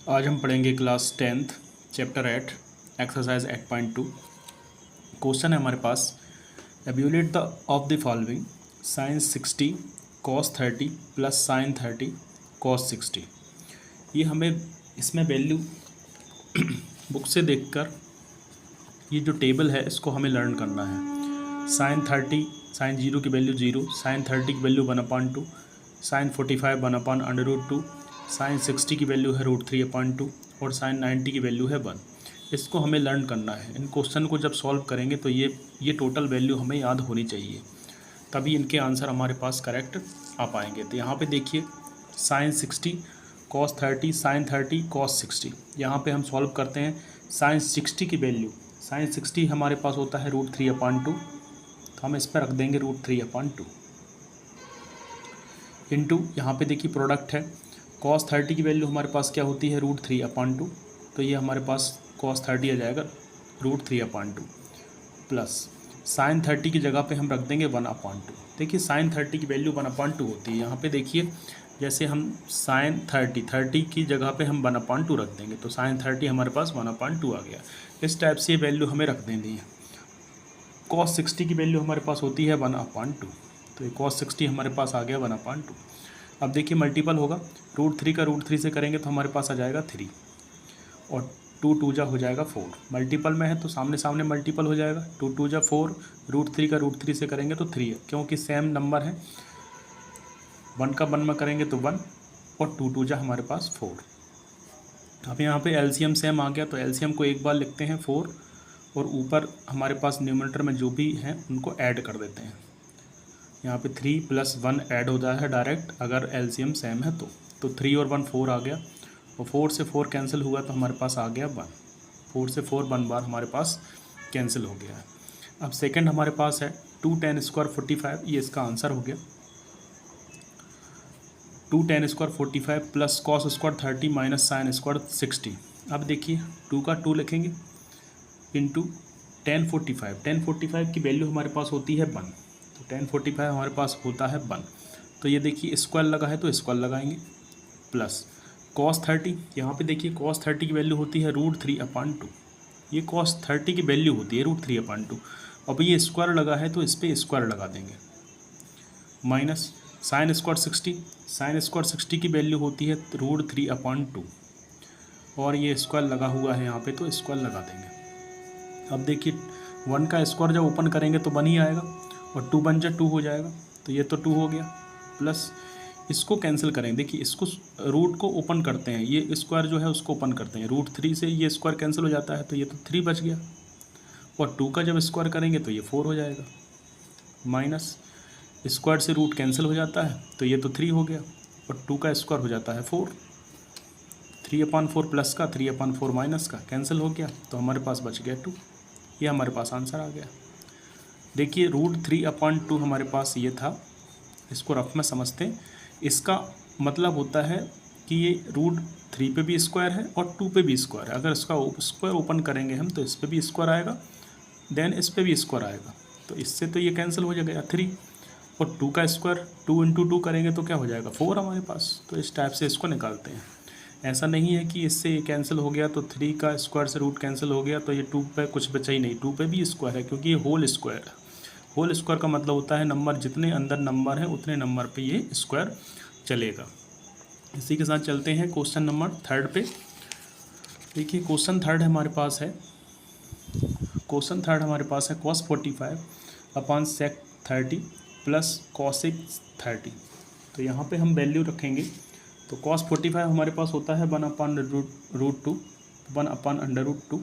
आज हम पढ़ेंगे class 10th chapter 8 exercise 8.2। Question है हमारे पास, evaluate the of the following sine 60 cos 30 plus sine 30 cos 60। ये हमें इसमें वैल्यू बुक से देखकर ये जो टेबल है इसको हमें लर्न करना है। साइन 30 साइन 0 की वैल्यू 0, साइन 30 की वैल्यू 1/2, साइन 45 1/√2, साइन 60 की वैल्यू है √3/2 और साइन 90 की वैल्यू है 1। इसको हमें लर्न करना है। इन क्वेश्चन को जब सॉल्व करेंगे तो ये टोटल वैल्यू हमें याद होनी चाहिए, तभी इनके आंसर हमारे पास करेक्ट आ पाएंगे। तो यहाँ पे देखिए साइन 60 कॉस 30 साइन 30 कॉस 60। यहाँ पे हम सॉल्व करते हैं। साइन 60 की वैल्यू, साइन 60 हमारे पास होता है √3/2, तो हम इस पर रख देंगे √3/2 इंटू यहाँ पे देखिए प्रोडक्ट है। कॉस 30 की वैल्यू हमारे पास क्या होती है √3/2, तो ये हमारे पास कॉस 30 आ जाएगा √3/2 प्लस साइन 30 की जगह पे हम रख देंगे 1/2। देखिए साइन 30 की वैल्यू 1/2 होती है। यहाँ पे देखिए जैसे हम साइन 30 की जगह पे हम 1/2 रख देंगे तो साइन 30 हमारे पास 1/2 आ गया। इस टाइप से ये वैल्यू हमें रख देनी है। कॉस 60 की वैल्यू हमारे पास होती है 1/2, तो ये कॉस 60 हमारे पास आ गया 1/2। अब देखिए मल्टीपल होगा, √3 का √3 से करेंगे तो हमारे पास आ जाएगा 3 और 2 2 जा हो जाएगा 4। मल्टीपल में है तो सामने सामने मल्टीपल हो जाएगा, 2 2 जा 4, √3 का √3 से करेंगे तो 3 है, क्योंकि सेम नंबर है। 1 का 1 में करेंगे तो 1 और 2 2 जा हमारे पास 4। अब यहाँ पे एलसीएम सेम आ गया, तो एलसीएम को एक बार लिखते हैं 4 और ऊपर हमारे पास न्यूमरेटर में जो भी हैं उनको ऐड कर देते हैं। यहाँ पे 3 + 1 ऐड हो जाता है डायरेक्ट, अगर एलसीएम सेम है तो 3 और 1 4 आ गया और 4 से 4 कैंसिल हुआ तो हमारे पास आ गया 1। 4 से 4 1 बार हमारे पास कैंसिल हो गया है। अब सेकंड हमारे पास है 2 tan² 45, ये इसका आंसर हो गया। 2 tan² 45 plus cos² 30 minus sin² 60। अब देखिए 2 का 2 लिखेंगे इंटू tan 45 की वैल्यू हमारे पास होती है 1, तो tan 45 हमारे पास होता है 1। तो ये देखिए स्क्वायर लगा है तो स्क्वायर लगाएंगे प्लस cos 30। यहाँ पे देखिए cos 30 की वैल्यू होती है √3/2, ये cos 30 की वैल्यू होती है √3/2। अब ये स्क्वायर लगा है तो इस पर स्क्वायर लगा देंगे माइनस sin² 60 की वैल्यू होती है √3/2 और ये स्क्वायर लगा हुआ है यहाँ पे तो स्क्वायर लगा देंगे। अब देखिए 1 का स्क्वायर जब ओपन करेंगे तो 1 ही आएगा और 2 1 जा 2 हो जाएगा, तो ये तो 2 हो गया प्लस इसको कैंसिल करेंगे। देखिए इसको रूट को ओपन करते हैं, ये स्क्वायर जो है उसको ओपन करते हैं, √3 से ये स्क्वायर कैंसिल हो जाता है तो ये तो 3 बच गया और 2 का जब स्क्वायर करेंगे तो ये 4 हो जाएगा माइनस स्क्वायर से रूट कैंसिल हो जाता है तो ये तो 3 हो गया और 2 का स्क्वायर हो जाता है 4। 3/4 प्लस का 3/4 माइनस का कैंसिल हो गया तो हमारे पास बच गया 2। ये हमारे पास आंसर आ गया। देखिए √3/2 हमारे पास ये था, इसको रफ में समझते हैं। इसका मतलब होता है कि ये √3 पे भी स्क्वायर है और 2 पे भी स्क्वायर है। अगर इसका स्क्वायर ओपन करेंगे हम तो इस पे भी स्क्वायर आएगा, देन इस पे भी स्क्वायर आएगा, तो इससे तो ये कैंसिल हो जाएगा 3 और 2 का स्क्वायर 2 × 2 करेंगे तो क्या हो जाएगा 4 हमारे पास। तो इस टाइप से इसको निकालते हैं। ऐसा नहीं है कि इससे ये कैंसिल हो गया तो 3 का स्क्वायर से रूट कैंसिल हो गया तो ये 2 पे कुछ बचा ही नहीं, 2 पे भी स्क्वायर है क्योंकि ये होल स्क्वायर है। होल स्क्वायर का मतलब होता है नंबर जितने अंदर नंबर है उतने नंबर पे ये स्क्वायर चलेगा। इसी के साथ चलते हैं क्वेश्चन नंबर 3 पे। देखिए क्वेश्चन 3 हमारे पास है, cos 45 upon sec 30 plus cosec 30। तो यहाँ पे हम वैल्यू रखेंगे तो cos 45 हमारे पास होता है 1/√2 1/√2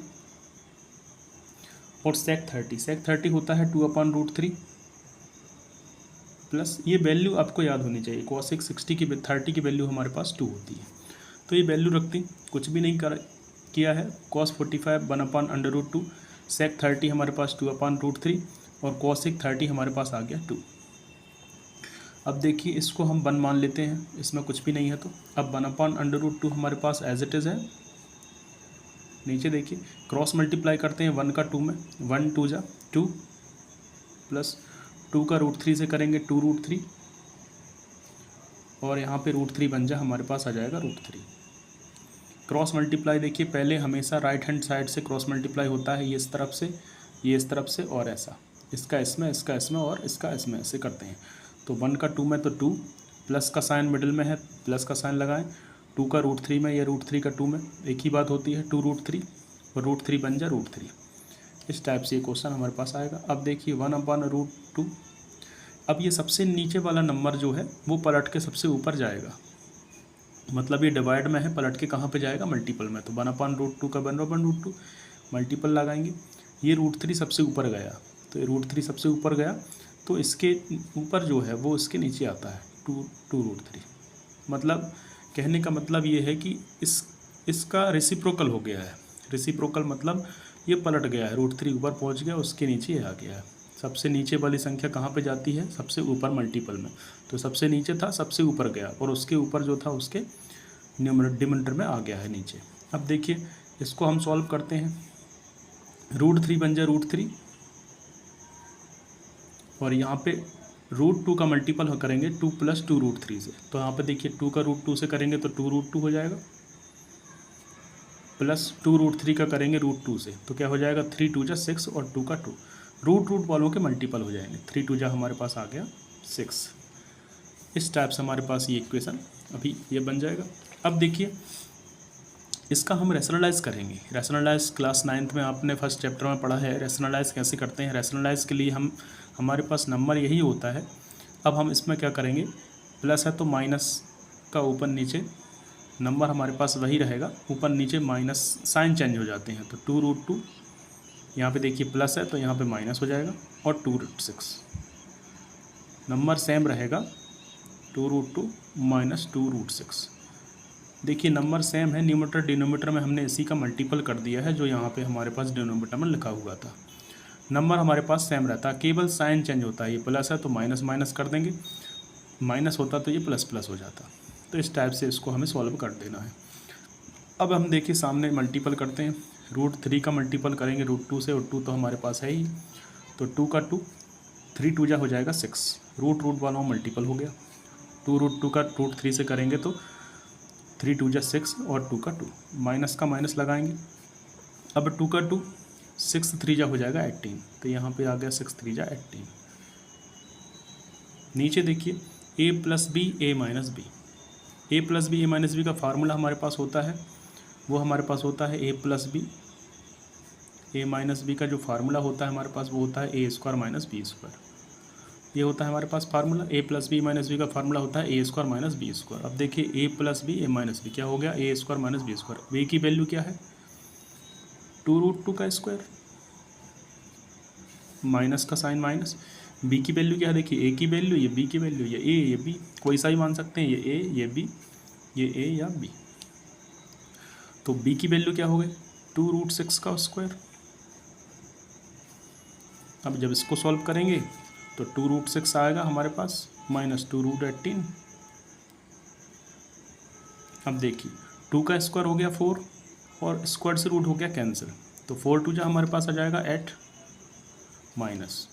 और sec 30 होता है 2/√3 प्लस ये वैल्यू आपको याद होनी चाहिए। cosec 60 की 30 की वैल्यू हमारे पास 2 होती है, तो ये वैल्यू रखती, कुछ भी नहीं किया है। cos 45 1/√2, sec 30 हमारे पास 2/√3 और cosec 30 हमारे पास आ गया 2। अब देखिए इसको हम 1 मान लेते हैं, इसमें कुछ भी नहीं है तो अब 1/√2 हमारे पास एज इट इज़ है। नीचे देखिए क्रॉस मल्टीप्लाई करते हैं 1 का 2 में, 1 2 जा 2 प्लस 2 का √3 से करेंगे 2√3 और यहाँ पे √3 बन जा हमारे पास आ जाएगा √3। क्रॉस मल्टीप्लाई देखिए पहले हमेशा राइट हैंड साइड से क्रॉस मल्टीप्लाई होता है, ये इस तरफ से, ये इस तरफ से और ऐसा, इसका इसमें और इसका इसमें, ऐसे करते हैं। तो 1 का 2 में तो 2, प्लस का साइन मिडिल में है, प्लस का साइन लगाएं। 2 का √3 में, ये √3 का 2 में, एक ही बात होती है, 2 √3 और √3 बन जाए √3। इस टाइप से ये क्वेश्चन हमारे पास आएगा। अब देखिए 1/√2, अब ये सबसे नीचे वाला नंबर जो है वो पलट के सबसे ऊपर जाएगा, मतलब ये डिवाइड में है, पलट के कहाँ पे जाएगा, मल्टीपल में। तो 1/√2 का 1/√2 मल्टीपल लगाएंगे, ये √3 सबसे ऊपर गया, तो ये √3 सबसे ऊपर गया, तो इसके ऊपर जो है वो इसके नीचे आता है 2 √3। मतलब कहने का मतलब ये है कि इसका रेसिप्रोकल हो गया है। रेसिप्रोकल मतलब ये पलट गया है, √3 ऊपर पहुंच गया, उसके नीचे ये आ गया है। सबसे नीचे वाली संख्या कहाँ पे जाती है, सबसे ऊपर मल्टीपल में। तो सबसे नीचे था, सबसे ऊपर गया, और उसके ऊपर जो था उसके डिनोमिनेटर में आ गया है नीचे। अब देखिए इसको हम सॉल्व करते हैं। √3 बन जाए √3, और यहाँ पे √2 का मल्टीपल करेंगे 2 + 2 √3 से। तो यहाँ पे देखिए 2 का √2 से करेंगे तो 2 √2 हो जाएगा, प्लस 2 √3 का करेंगे √2 से, तो क्या हो जाएगा 3 2 जा 6 और 2 का 2, रूट वालों के मल्टीपल हो जाएंगे। 3 2 जा हमारे पास आ गया 6। इस टाइप से हमारे पास ये इक्वेशन अभी ये बन जाएगा। अब देखिए इसका हम रैशनलाइज करेंगे। रैशनलाइज क्लास 9th में आपने फर्स्ट चैप्टर में पढ़ा है, रैशनलाइज कैसे करते हैं। रैशनलाइज के लिए हमारे पास नंबर यही होता है। अब हम इसमें क्या करेंगे, प्लस है तो माइनस का ऊपर नीचे नंबर हमारे पास वही रहेगा, ऊपर नीचे माइनस साइन चेंज हो जाते हैं। तो 2 √2, यहाँ पे देखिए प्लस है तो यहाँ पे माइनस हो जाएगा, और 2 √6 नंबर सेम रहेगा, 2 √2 - 2 √6। देखिए नंबर सेम है, न्यूमरेटर डिनोमिनेटर में हमने इसी का मल्टीपल कर दिया है जो यहाँ पे हमारे पास डिनोमिनेटर में लिखा हुआ था। नंबर हमारे पास सेम रहता है, केवल साइन चेंज होता है। ये प्लस है तो माइनस माइनस कर देंगे, माइनस होता तो ये प्लस प्लस हो जाता। तो इस टाइप से इसको हमें सॉल्व कर देना है। अब हम देखिए सामने मल्टीपल करते हैं, √3 का मल्टीपल करेंगे √2 से, और 2 तो हमारे पास है ही, तो 2 का 2, 3 2 जा हो जाएगा 6, रूट वालों मल्टीपल हो गया। 2 √2 का √3 से करेंगे तो 3 2 जा 6 और 2 का 2, माइनस का माइनस लगाएंगे। अब 2 का 2, 6 3 जा हो जाएगा 18, तो यहाँ पे आ गया 6 3 जा 18। नीचे देखिए a + b a - b, a + b a - b का फार्मूला हमारे पास होता है, वो हमारे पास होता है a + b a - b का जो फार्मूला होता है हमारे पास वो होता है a² - b²। ये होता है हमारे पास फार्मूला, a + b - b का फार्मूला होता है a² - b²। अब देखिए a + b a - b क्या हो गया, a² - b²। b की वैल्यू क्या है, 2 √2 का स्क्वायर, माइनस का साइन माइनस। b की वैल्यू क्या है, देखिए a की वैल्यू, ये b की वैल्यू, ये a ये b, कोई सा ही मान सकते हैं, ये a ये b, ये a या b। तो b की वैल्यू क्या हो गई, 2 √6 का स्क्वायर। अब जब इसको सॉल्व करेंगे तो 2 √6 आएगा हमारे पास, -2 √18। अब देखिए 2 का स्क्वायर हो गया 4, और स्क्वायर से रूट हो गया कैंसिल, तो 4 2 जा हमारे पास आ जाएगा 8, माइनस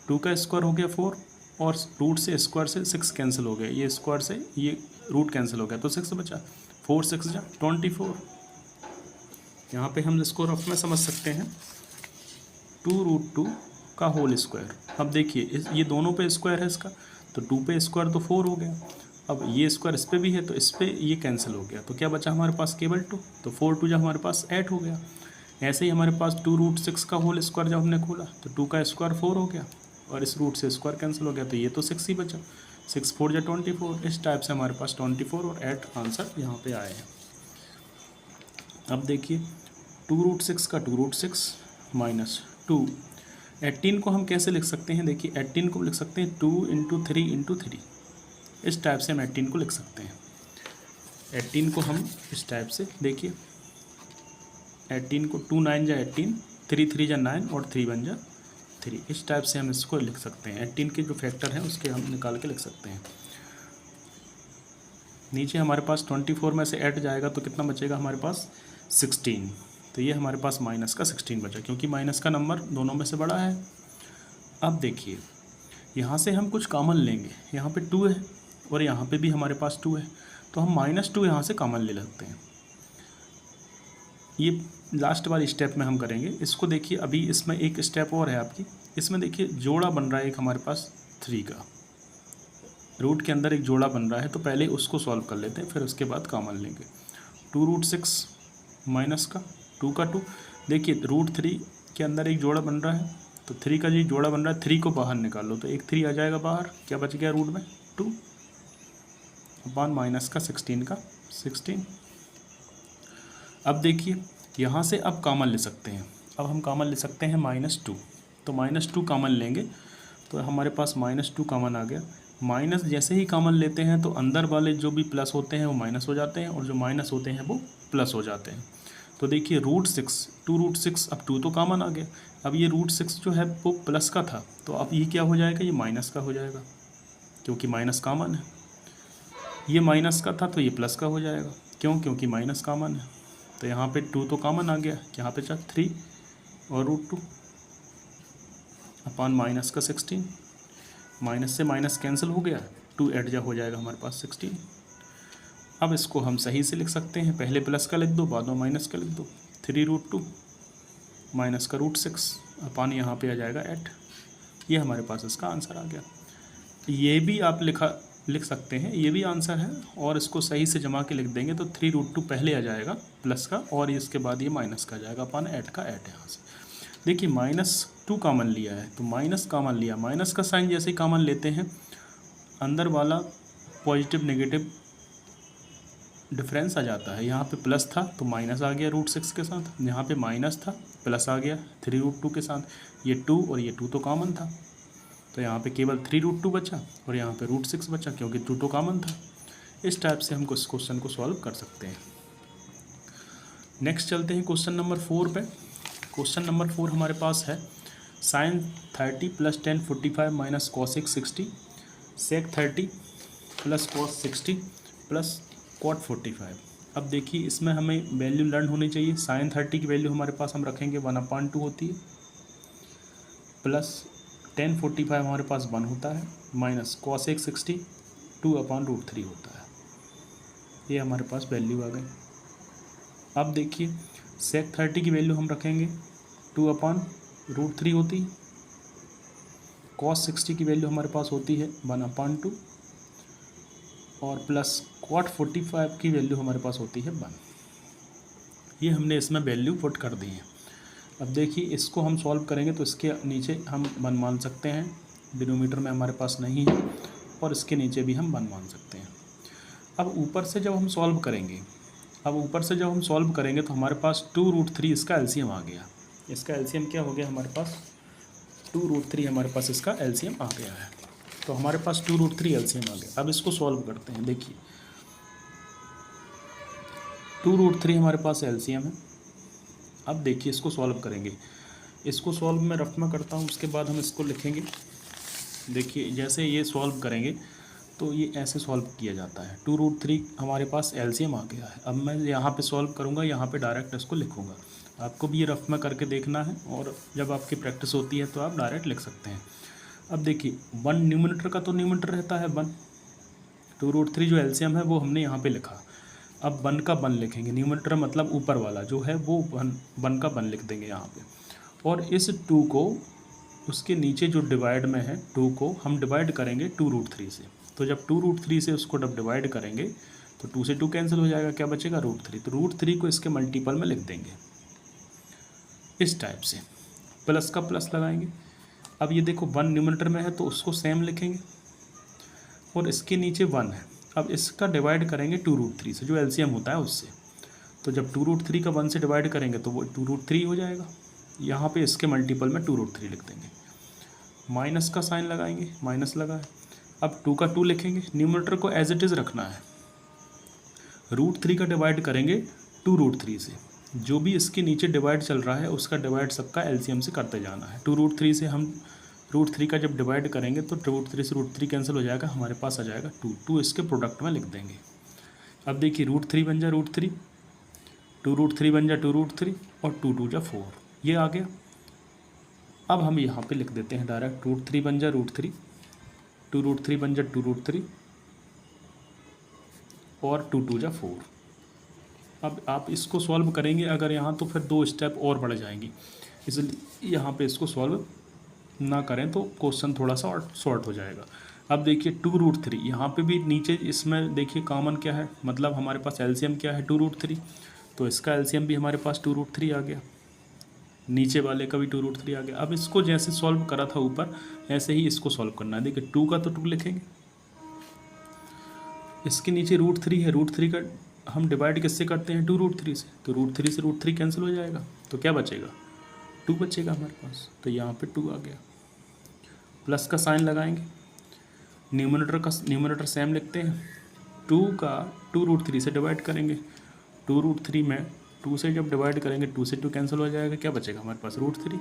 2 का स्क्वायर हो गया 4, और रूट से स्क्वायर से 6 कैंसिल हो गया, ये स्क्वायर से ये रूट कैंसिल हो गया, तो 6 बचा, 4 6 जा 24। यहाँ पे हम इसको रफ में समझ सकते हैं, 2 √2 का होल स्क्वायर। अब देखिए ये दोनों पे स्क्वायर है इसका, तो 2 पे स्क्वायर तो 4 हो गया। अब ये स्क्वायर इस पे भी है तो इस पे ये कैंसिल हो गया, तो क्या बचा हमारे पास, केवल 2, तो 4 2 जा हमारे पास 8 हो गया। ऐसे ही हमारे पास 2 √6 का होल स्क्वायर जब हमने खोला तो 2 का स्क्वायर 4 हो गया, और इस रूट से स्क्वायर कैंसिल हो गया, तो ये तो 6 ही बचा, 6 4 जा 24। इस टाइप से हमारे पास 24 और 8 आंसर यहाँ पे आए हैं। अब देखिए 2 √6 का 2 √6 - 2, 18 को हम कैसे लिख सकते हैं, देखिए 18 को लिख सकते हैं 2 × 3 × 3। इस टाइप से हम 18 को लिख सकते हैं। 18 को हम इस टाइप से देखिए, 18 को 2 9 जा 18, 3 3 जा 9 और 3 1 जा 3। इस टाइप से हम इसको लिख सकते हैं। 18 के जो फैक्टर हैं उसके हम निकाल के लिख सकते हैं। नीचे हमारे पास 24 में से 8 जाएगा तो कितना बचेगा हमारे पास, 16। तो ये हमारे पास माइनस का 16 बचा, क्योंकि माइनस का नंबर दोनों में से बड़ा है। अब देखिए यहाँ से हम कुछ कॉमन लेंगे, यहाँ पे 2 है और यहाँ पे भी हमारे पास 2 है, तो हम -2 यहाँ से कॉमन ले सकते हैं। ये लास्ट वाली स्टेप में हम करेंगे इसको। देखिए अभी इसमें एक स्टेप और है आपकी, इसमें देखिए जोड़ा बन रहा है एक हमारे पास 3 का, रूट के अंदर एक जोड़ा बन रहा है, तो पहले उसको सॉल्व कर लेते हैं, फिर उसके बाद कॉमन लेंगे। 2√6 माइनस का 2 का 2, देखिए √3 के अंदर एक जोड़ा बन रहा है, तो 3 का जो जोड़ा बन रहा है 3 को बाहर निकाल लो तो एक 3 आ जाएगा बाहर, क्या बच गया रूट में 2 अपॉन माइनस का 16 का 16। अब देखिए यहाँ से अब कॉमन ले सकते हैं, अब हम कॉमन ले सकते हैं -2, तो -2 कॉमन लेंगे तो हमारे पास -2 कॉमन आ गया। माइनस जैसे ही कॉमन लेते हैं तो अंदर वाले जो भी प्लस होते हैं वो माइनस हो जाते हैं और जो माइनस होते हैं वो प्लस हो जाते हैं। तो देखिए √6 2√6, अब 2 तो कॉमन आ गया, अब ये √6 जो है वो प्लस का था, तो अब ये क्या हो जाएगा, ये माइनस का हो जाएगा क्योंकि माइनस कॉमन है। ये माइनस का था तो ये प्लस का हो जाएगा, क्यों, क्योंकि माइनस कॉमन है। तो यहाँ पे 2 तो कॉमन आ गया, यहाँ पे 3 और √2 अपॉन माइनस का 16, माइनस से माइनस कैंसिल हो गया, 2 ऐड जा हो जाएगा हमारे पास 16। अब इसको हम सही से लिख सकते हैं, पहले प्लस का लिख दो बाद में माइनस का लिख दो, 3√2 माइनस का √6 अपॉन यहाँ पे आ जाएगा 8। ये हमारे पास इसका आंसर आ गया। ये भी आप लिख सकते हैं, ये भी आंसर है, और इसको सही से जमा के लिख देंगे तो 3√2 पहले आ जाएगा प्लस का और इसके बाद ये माइनस का आ जाएगा अपॉन 8 का 8 यहाँ से। देखिए -2 कॉमन लिया है तो माइनस कॉमन लिया, माइनस का साइन जैसे ही कॉमन लेते हैं अंदर वाला पॉजिटिव नेगेटिव डिफरेंस आ जाता है। यहाँ पे प्लस था तो माइनस आ गया √6 के साथ, यहाँ पे माइनस था प्लस आ गया 3√2 के साथ, ये 2 और ये 2 तो कॉमन था, तो यहाँ पे केवल 3√2 बचा और यहाँ पे √6 बचा क्योंकि 2 तो कॉमन था। इस टाइप से हम इस क्वेश्चन को सॉल्व कर सकते हैं। नेक्स्ट चलते हैं क्वेश्चन नंबर 4 पे। क्वेश्चन नंबर 4 हमारे पास है sin 30 + tan 45 minus cos 60 sec 30 + cos 60 + cot 45। अब देखिए इसमें हमें वैल्यू लर्न होनी चाहिए। sin 30 की वैल्यू हमारे पास हम रखेंगे 1/2 होती है, प्लस tan 45 हमारे पास 1 होता है, माइनस cos 60 2/√3 होता है। ये हमारे पास वैल्यू आ गई। अब देखिए sec 30 की वैल्यू हम रखेंगे 2/√3 होती है, cos 60 की वैल्यू हमारे पास होती है 1/2 और प्लस cot 45 की वैल्यू हमारे पास होती है 1। ये हमने इसमें वैल्यू पुट कर दी है। अब देखिए इसको हम सॉल्व करेंगे तो इसके नीचे हम 1 मान सकते हैं, डिनोमीटर में हमारे पास नहीं है, और इसके नीचे भी हम 1 मान सकते हैं। अब ऊपर से जब हम सॉल्व करेंगे तो हमारे पास 2√3 इसका एलसीएम आ गया। इसका एलसीएम क्या हो गया हमारे पास 2√3, हमारे पास इसका एलसीएम आ गया है, तो हमारे पास 2√3 एलसीएम आ गया। अब इसको सॉल्व करते हैं। देखिए 2√3 हमारे पास एलसीएम है। अब देखिए इसको सॉल्व करेंगे, इसको सॉल्व मैं रफ में करता हूँ, उसके बाद हम इसको लिखेंगे। देखिए जैसे ये सॉल्व करेंगे तो ये ऐसे सॉल्व किया जाता है। 2√3 हमारे पास एलसीएम आ गया है। अब मैं यहाँ पे सॉल्व करूँगा, यहाँ पे डायरेक्ट इसको लिखूँगा। आपको भी ये रफ में करके देखना है, और जब आपकी प्रैक्टिस होती है तो आप डायरेक्ट लिख सकते हैं। अब देखिए 1 न्यूमरेटर का तो न्यूमरेटर रहता है 1, 2√3 जो एलसीएम है वो हमने यहाँ पे लिखा। अब 1 का 1 लिखेंगे, न्यूमरेटर मतलब ऊपर वाला जो है वो 1 का 1 लिख देंगे यहाँ पे, और इस 2 को उसके नीचे जो डिवाइड में है 2 को हम डिवाइड करेंगे 2√3 से। तो जब 2√3 से उसको जब डिवाइड करेंगे तो 2 से 2 कैंसिल हो जाएगा, क्या बचेगा √3, तो √3 को इसके मल्टीपल में लिख देंगे इस टाइप से, प्लस का प्लस लगाएंगे। अब ये देखो 1 न्यूमरेटर में है तो उसको सेम लिखेंगे, और इसके नीचे 1 है। अब इसका डिवाइड करेंगे 2√3 से, जो एलसीएम होता है उससे। तो जब 2√3 का 1 से डिवाइड करेंगे तो वो 2√3 हो जाएगा। यहाँ पे इसके मल्टीपल में 2√3 लिख देंगे, माइनस का साइन लगाएंगे, माइनस लगा है। अब 2 का 2 लिखेंगे, न्यूमरेटर को एज इट इज़ रखना है। √3 का डिवाइड करेंगे 2√3 से, जो भी इसके नीचे डिवाइड चल रहा है उसका डिवाइड सबका एलसीएम से करते जाना है। 2√3 से हम √3 का जब डिवाइड करेंगे तो √3 से √3 कैंसिल हो जाएगा, हमारे पास आ जाएगा 2 इसके प्रोडक्ट में लिख देंगे। अब देखिए √3 बन जा √3, 2√3 बन जा 2√3 और 2 जा 4, ये आ गया। अब हम यहाँ पे लिख देते हैं डायरेक्ट, √3 बन जा √3, 2√3 बन जा 2√3 और 2 जा 4। अब आप इसको सॉल्व करेंगे अगर यहाँ तो फिर 2 स्टेप और बढ़ जाएंगी, इसलिए यहाँ पे इसको सॉल्व ना करें तो क्वेश्चन थोड़ा सा और शॉर्ट हो जाएगा। अब देखिए 2√3, यहाँ पे भी नीचे इसमें देखिए कॉमन क्या है, मतलब हमारे पास एलसीएम क्या है 2√3, तो इसका एलसीएम भी हमारे पास 2√3 आ गया, नीचे वाले का भी 2√3 आ गया। अब इसको जैसे सॉल्व करा था ऊपर, ऐसे ही इसको सॉल्व करना है। देखिए 2 का तो 2 लिखेंगे, इसके नीचे √3 है, √3 का हम डिवाइड किससे करते हैं 2√3 से, तो √3 से √3 कैंसिल हो जाएगा, तो क्या बचेगा 2 बचेगा हमारे पास, तो यहाँ पे 2 आ गया। प्लस का साइन लगाएंगे, न्यूमरेटर सेम लिखते हैं, 2 का 2√3 से डिवाइड करेंगे, 2√3 में 2 से जब डिवाइड करेंगे 2 से 2 कैंसिल हो जाएगा, क्या बचेगा हमारे पास √3।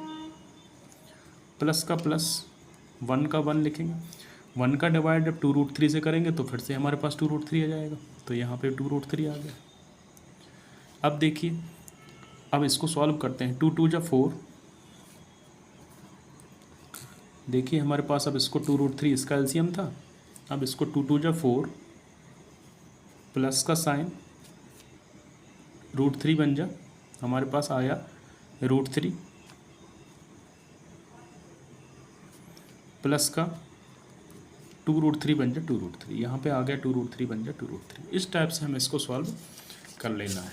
प्लस का प्लस, 1 का 1 लिखेंगे, 1 का डिवाइड जब 2√3 से करेंगे तो फिर से हमारे पास 2√3 आ जाएगा, तो यहाँ पे 2√3 आ गया। अब देखिए, अब इसको सॉल्व करते हैं, 2 2 जा 4, देखिए हमारे पास अब इसको 2√3 इसका एलसीएम था, अब इसको 2 2 जा 4 प्लस का साइन √3 बन जा, हमारे पास आया √3 प्लस का 2√3 बन जा 2√3, यहाँ पे आ गया 2√3 बन जा 2√3। इस टाइप से हमें इसको सॉल्व कर लेना है।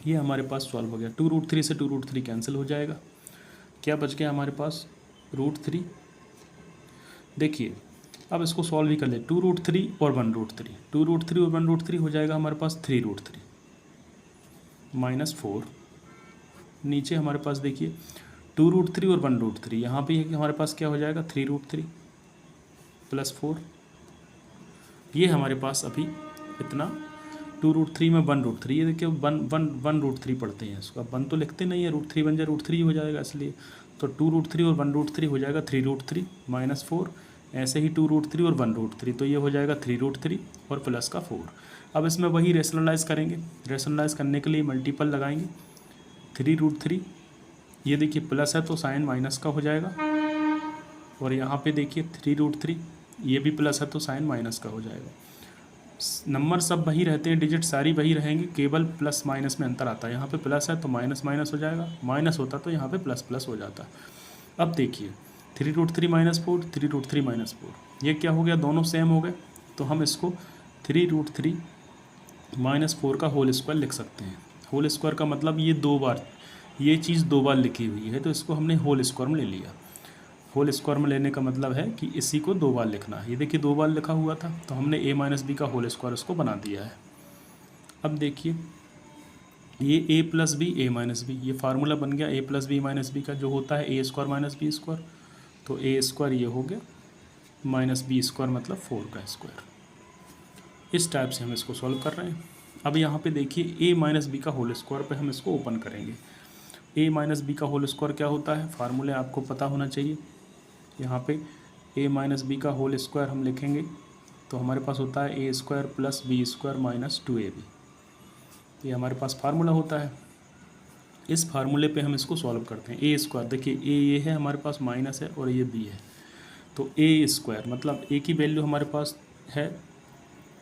ये हमारे पास सॉल्व हो गया, 2√3 से 2√3 कैंसिल हो जाएगा, क्या बच गया हमारे पास √3। देखिए अब इसको सॉल्व ही कर ले, 2√3 और 1√3, 2√3 और 1√3 हो जाएगा हमारे पास 3√3 -4, नीचे हमारे पास देखिए 2√3 और 1√3, यहाँ पे हमारे पास क्या हो जाएगा 3√3 +4, ये हमारे पास अभी इतना 2√3 में 1√3, ये देखिए 1√3 पढ़ते हैं इसको, अब 1 तो लिखते नहीं है, √3 बन जाए √3 हो जाएगा, इसलिए तो 2√3 और 1√3 हो जाएगा 3√3 -4, ऐसे ही 2√3 और 1√3, तो ये हो जाएगा 3√3 और प्लस का 4। अब इसमें वही रेशनलाइज करेंगे, रेशनलाइज करने के लिए मल्टीपल लगाएंगे, 3√3, ये देखिए प्लस है तो साइन माइनस का हो जाएगा, और यहाँ पे देखिए 3√3, ये भी प्लस है तो साइन माइनस का हो जाएगा। नंबर सब वही रहते हैं, डिजिट सारी वही रहेंगी, केवल प्लस माइनस में अंतर आता है, यहाँ पे प्लस है तो माइनस माइनस हो जाएगा, माइनस होता तो यहाँ पे प्लस प्लस हो जाता। अब देखिए 3√3 -4, 3√3 -4, ये क्या हो गया, दोनों सेम हो गए, तो हम इसको 3√3 -4 का होल स्क्वायर लिख सकते हैं। होल स्क्वायर का मतलब ये 2 बार, ये चीज़ 2 बार लिखी हुई है, तो इसको हमने होल स्क्वायर में ले लिया। होल स्क्वायर में लेने का मतलब है कि इसी को 2 बार लिखना है, ये देखिए 2 बार लिखा हुआ था, तो हमने a - b का होल स्क्वायर इसको बना दिया है। अब देखिए ये a + b a - b, ये फार्मूला बन गया a + b - b का, जो होता है a² - b², तो a² ये हो गया, -b² मतलब 4 का स्क्वायर। इस टाइप से हम इसको सॉल्व कर रहे हैं। अब यहाँ पे देखिए a - b का होल स्क्वायर पे हम इसको ओपन करेंगे। a - b का होल स्क्वायर क्या होता है, फार्मूले आपको पता होना चाहिए। यहाँ पे a - b का होल स्क्वायर हम लिखेंगे तो हमारे पास होता है a² + b² - 2ab, ये हमारे पास फार्मूला होता है। इस फार्मूले पे हम इसको सॉल्व करते हैं। a², देखिए a ये है हमारे पास माइनस है और ये b है, तो a² मतलब a की वैल्यू हमारे पास है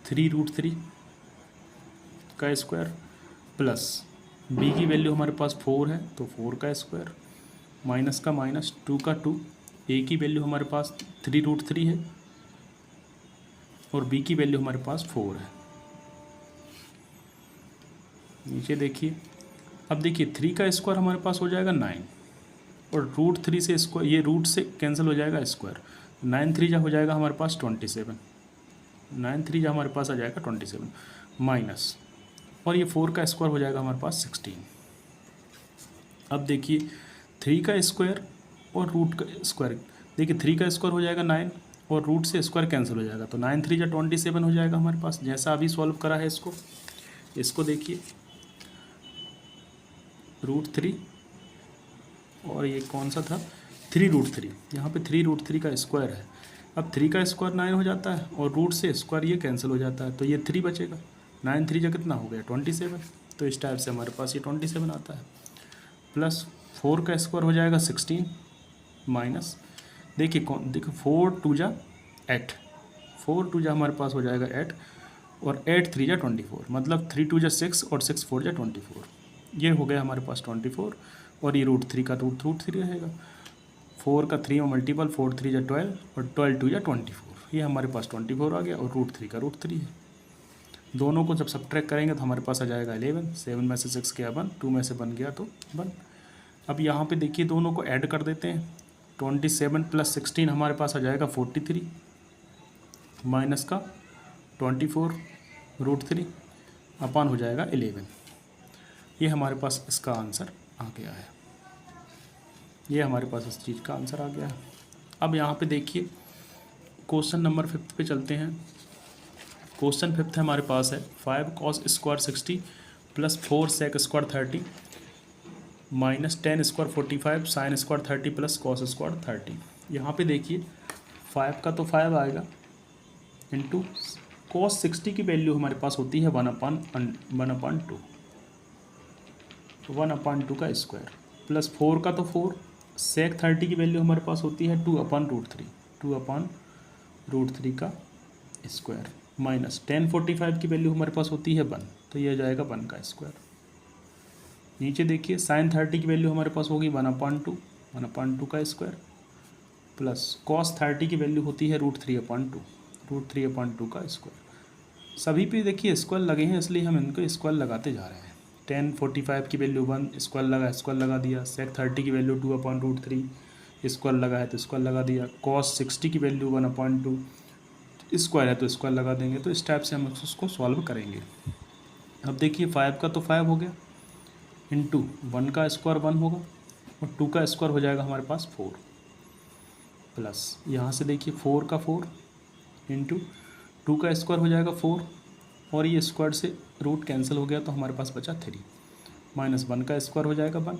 3√3 का स्क्वायर, प्लस b की वैल्यू हमारे पास 4 है तो 4 का स्क्वायर, माइनस का माइनस, 2 का 2, a की वैल्यू हमारे पास 3√3 है और b की वैल्यू हमारे पास 4 है। नीचे देखिए, अब देखिए 3 का स्क्वायर हमारे पास हो जाएगा 9, और √3 से स्क्वायर, ये रूट से कैंसिल हो जाएगा स्क्वायर, 9 3 जा हो जाएगा हमारे पास 27, 9 3 जा हमारे पास आ जाएगा 27 माइनस, और ये 4 का स्क्वायर हो जाएगा हमारे पास 16। अब देखिए 3 का स्क्वायर और रूट का स्क्वायर, देखिए 3 का स्क्वायर हो जाएगा 9 और रूट से स्क्वायर कैंसिल हो जाएगा, तो 9 3 जा 27 हो जाएगा हमारे पास, जैसा अभी सॉल्व करा है इसको देखिए √3, और ये कौन सा था 3√3, यहाँ पे 3√3 का स्क्वायर है। अब 3 का स्क्वायर 9 हो जाता है और रूट से स्क्वायर ये कैंसिल हो जाता है, तो ये 3 बचेगा, 9 3 जा कितना हो गया 27, तो इस टाइप से हमारे पास ये 27 आता है, प्लस 4 का स्क्वायर हो जाएगा 16 माइनस, देखिए 4 2 जा 8, 4 2 जा हमारे पास हो जाएगा 8, और 8 3 जा 24, मतलब 3 2 जा 6 और 6 4 जा 24। ये हो गया हमारे पास 24, और ये √3 का √3 रहेगा। 4 का 3 में मल्टीपल, 4 3 जा 12 और 12 2 जा 24, ये हमारे पास 24 आ गया, और √3 का √3 है। दोनों को जब सब्ट्रैक्ट करेंगे तो हमारे पास आ जाएगा 11। 7 में से 6 गया 1, 2 में से 1 गया तो 1। अब यहाँ पे देखिए दोनों को ऐड कर देते हैं। 27 + 16 हमारे पास आ जाएगा 43, माइनस का 24 √3 अपान हो जाएगा 11। ये हमारे पास इसका आंसर आ गया है। ये हमारे पास इस चीज़ का आंसर आ गया है। अब यहाँ पे देखिए क्वेश्चन नंबर 5 पे चलते हैं। क्वेश्चन 5 हमारे पास है 5 cos square 60 + 4 sec square 30 - 10 square 45 sin square 30 + cos square 30। यहाँ पे देखिए 5 का तो 5 आएगा, इंटू cos 60 की वैल्यू हमारे पास होती है 1/2, तो 1/2 का स्क्वायर, प्लस 4 का तो 4, sec 30 की वैल्यू हमारे पास होती है 2/√3, 2/√3 का स्क्वायर, माइनस 10 45 की वैल्यू हमारे पास होती है 1, तो ये आ जाएगा 1 का स्क्वायर। नीचे देखिए sin 30 की वैल्यू हमारे पास होगी 1/2 का स्क्वायर, प्लस cos 30 की वैल्यू होती है √3/2 का स्क्वायर। सभी पे देखिए स्क्वायर लगे हैं, इसलिए हम इनको स्क्वायर लगाते जा रहे हैं। 10 45 की वैल्यू 1, स्क्वायर लगा दिया। sec 30 की वैल्यू 2/√3, स्क्वायर लगा है तो स्क्वायर लगा दिया। cos 60 की वैल्यू 1/2, स्क्वायर है तो स्क्वायर लगा देंगे। तो इस टाइप से हम उसको सॉल्व करेंगे। अब देखिए 5 का तो 5 हो गया, इंटू 1 का स्क्वायर 1 होगा, और 2 का स्क्वायर हो जाएगा हमारे पास 4, प्लस यहाँ से देखिए 4 का 4 इंटू 2 का स्क्वायर हो जाएगा 4, और ये स्क्वायर से रूट कैंसिल हो गया तो हमारे पास बचा 3, माइनस 1 का स्क्वायर हो जाएगा 1।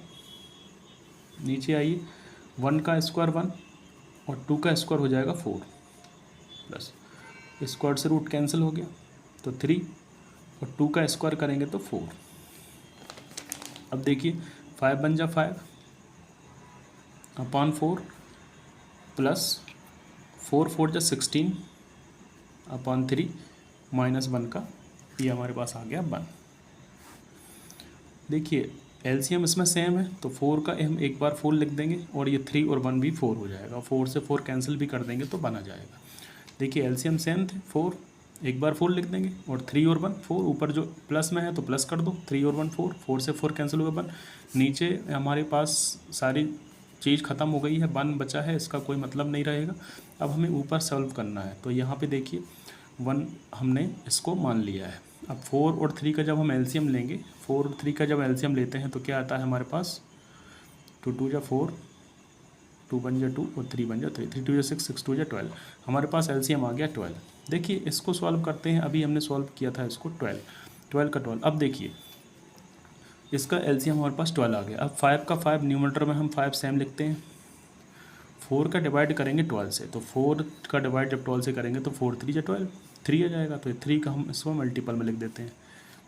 नीचे आइए 1 का स्क्वायर 1 और 2 का स्क्वायर हो जाएगा 4, प्लस स्क्वायर से रूट कैंसिल हो गया तो 3, और 2 का स्क्वायर करेंगे तो 4। अब देखिए 5 बन जा 5/4, प्लस 4 4 जा 16/3 माइनस 1 का, ये हमारे पास आ गया 1। देखिए एलसीएम इसमें सेम है, तो 4 का हम एक बार 4 लिख देंगे, और ये 3 और 1 भी 4 हो जाएगा। 4 से 4 कैंसिल भी कर देंगे तो 1 आ जाएगा। देखिए एलसीएम सेम थे, 4 एक बार 4 लिख देंगे, और 3 और 1 4, ऊपर जो प्लस में है तो प्लस कर दो, 3 और 1 4, 4 से 4 कैंसिल होगा 1। नीचे हमारे पास सारी चीज़ ख़त्म हो गई है, 1 बचा है, इसका कोई मतलब नहीं रहेगा। अब हमें ऊपर सॉल्व करना है, तो यहाँ पे देखिए 1 हमने इसको मान लिया है। अब 4 और 3 का जब हम एलसीएम लेंगे, 4 और 3 का जब एलसीएम लेते हैं तो क्या आता है हमारे पास, 2 2 जा 4, 2 बन जा 2 और 3 बन जा 3, 3 2 जा 6, 6 2 जा 12, हमारे पास एलसीएम आ गया 12। देखिए इसको सॉल्व करते हैं, अभी हमने सॉल्व किया था इसको 12 का 12। अब देखिए इसका एलसीएम हमारे पास 12 आ गया। अब 5 का 5 न्यूमरेटर में हम 5 सेम लिखते हैं। 4 का डिवाइड करेंगे 12 से, तो 4 का डिवाइड जब 12 से करेंगे तो 4 3 जा 12, 3 आ जाएगा, तो 3 का हम इसको मल्टीपल में लिख देते हैं।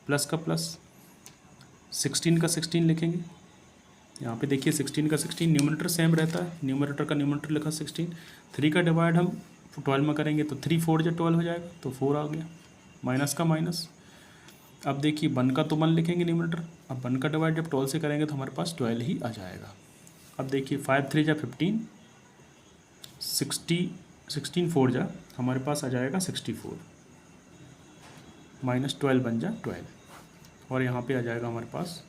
प्लस का प्लस, 16 का 16 लिखेंगे। यहाँ पे देखिए 16 का 16 न्यूमरेटर सेम रहता है, न्यूमरेटर का न्यूमरेटर लिखा 16। 3 का डिवाइड हम 12 में करेंगे तो 3 4 जा 12 हो जाएगा, तो 4 आ गया, माइनस का माइनस। अब देखिए 1 का तो 1 लिखेंगे न्यूमरेटर, अब 1 का डिवाइड जब 12 से करेंगे तो हमारे पास 12 ही आ जाएगा। अब देखिए 5 3 जा 15, 16 4 जा हमारे पास आ जाएगा 64, माइनस 12 बन जा 12, और यहाँ पे आ जाएगा हमारे पास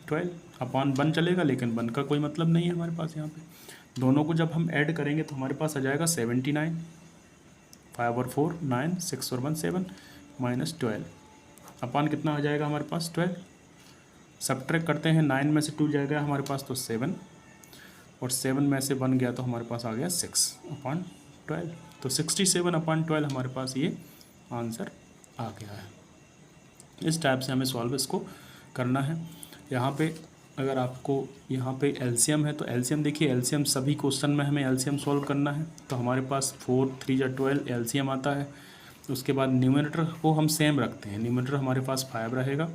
12 अपान 1 चलेगा, लेकिन 1 का कोई मतलब नहीं है हमारे पास। यहाँ पे दोनों को जब हम ऐड करेंगे तो हमारे पास आ जाएगा 79, 5 और 4 9, 6 और 1 7, माइनस 12 अपान कितना आ जाएगा हमारे पास 12। सब्ट्रैक्ट करते हैं, 9 में से 2 जाएगा हमारे पास तो 7, और 7 में से 1 गया तो हमारे पास आ गया 6/12, तो 67/12 हमारे पास ये आंसर आ गया है। इस टाइप से हमें सॉल्व इसको करना है। यहाँ पे अगर आपको यहाँ पे एलसीएम है तो एलसीएम देखिए, एलसीएम सभी क्वेश्चन में हमें एलसीएम सॉल्व करना है, तो हमारे पास 4 3 जा 12 एलसीएम आता है। उसके बाद न्यूमरेटर को हम सेम रखते हैं, न्यूमरेटर हमारे पास 5 रहेगा,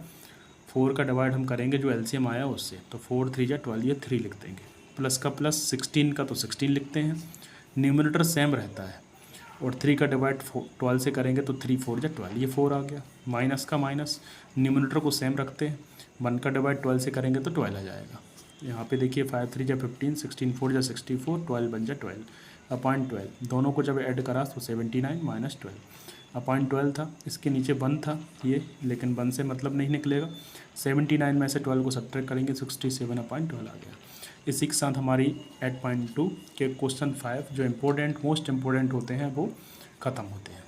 4 का डिवाइड हम करेंगे जो एलसीएम आया उससे, तो 4 3 जा 12 ये 3 लिख देंगे, प्लस का प्लस, 16 का तो 16 लिखते हैं, न्यूमरेटर सेम रहता है। और 3 का डिवाइड 12 से करेंगे तो 3 4 जा 12, ये 4 आ गया। माइनस का माइनस, न्यूमरेटर को सेम रखते हैं, 1 का डिवाइड 12 से करेंगे तो 12 आ जाएगा। यहाँ पे देखिए 5 3 जा 15, 16 4 जा 64, 12 बन जा 12 अपॉइंट 12। दोनों को जब ऐड करा तो 79 माइनस 12 अपॉइंट 12 था, इसके नीचे 1 था ये, लेकिन 1 से मतलब नहीं निकलेगा। 79 में से 12 को सब्ट्रैक्ट करेंगे, 67 अपॉइंट 12 आ गया। इसी के साथ हमारी 8.2 के क्वेश्चन 5 जो इम्पोर्टेंट मोस्ट इम्पोर्टेंट होते हैं वो ख़त्म होते हैं।